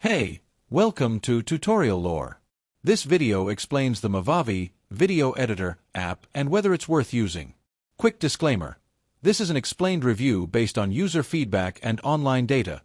Hey, welcome to Tutorial Lore. This video explains the Movavi Video Editor app and whether it's worth using. Quick disclaimer. This is an explained review based on user feedback and online data,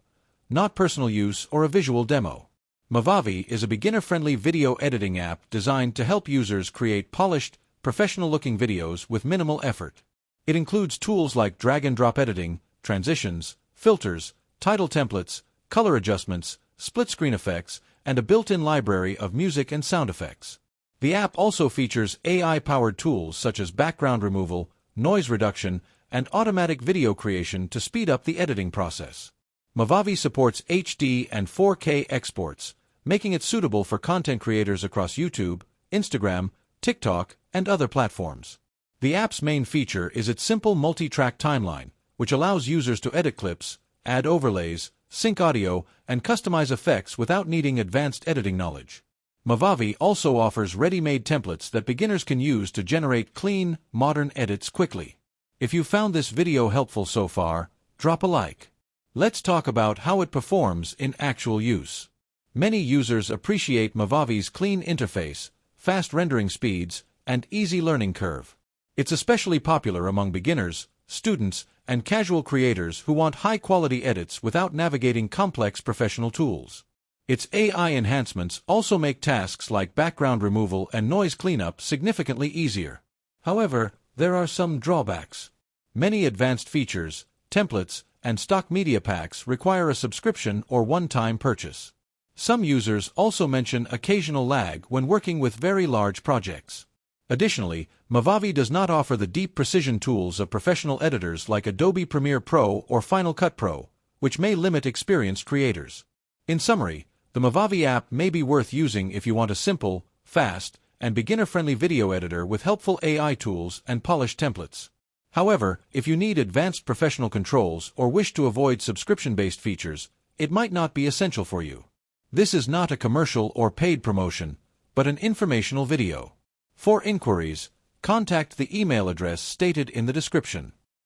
not personal use or a visual demo. Movavi is a beginner-friendly video editing app designed to help users create polished, professional-looking videos with minimal effort. It includes tools like drag-and-drop editing, transitions, filters, title templates, color adjustments, split-screen effects, and a built-in library of music and sound effects. The app also features AI-powered tools such as background removal, noise reduction, and automatic video creation to speed up the editing process. Movavi supports HD and 4K exports, making it suitable for content creators across YouTube, Instagram, TikTok, and other platforms. The app's main feature is its simple multi-track timeline, which allows users to edit clips, add overlays, sync audio, and customize effects without needing advanced editing knowledge. Movavi also offers ready-made templates that beginners can use to generate clean, modern edits quickly. If you found this video helpful so far, drop a like. Let's talk about how it performs in actual use. Many users appreciate Movavi's clean interface, fast rendering speeds, and easy learning curve. It's especially popular among beginners, students, and casual creators who want high-quality edits without navigating complex professional tools. Its AI enhancements also make tasks like background removal and noise cleanup significantly easier. However, there are some drawbacks. Many advanced features, templates, and stock media packs require a subscription or one-time purchase. Some users also mention occasional lag when working with very large projects. Additionally, Movavi does not offer the deep precision tools of professional editors like Adobe Premiere Pro or Final Cut Pro, which may limit experienced creators. In summary, the Movavi app may be worth using if you want a simple, fast, and beginner-friendly video editor with helpful AI tools and polished templates. However, if you need advanced professional controls or wish to avoid subscription-based features, it might not be essential for you. This is not a commercial or paid promotion, but an informational video. For inquiries, contact the email address stated in the description.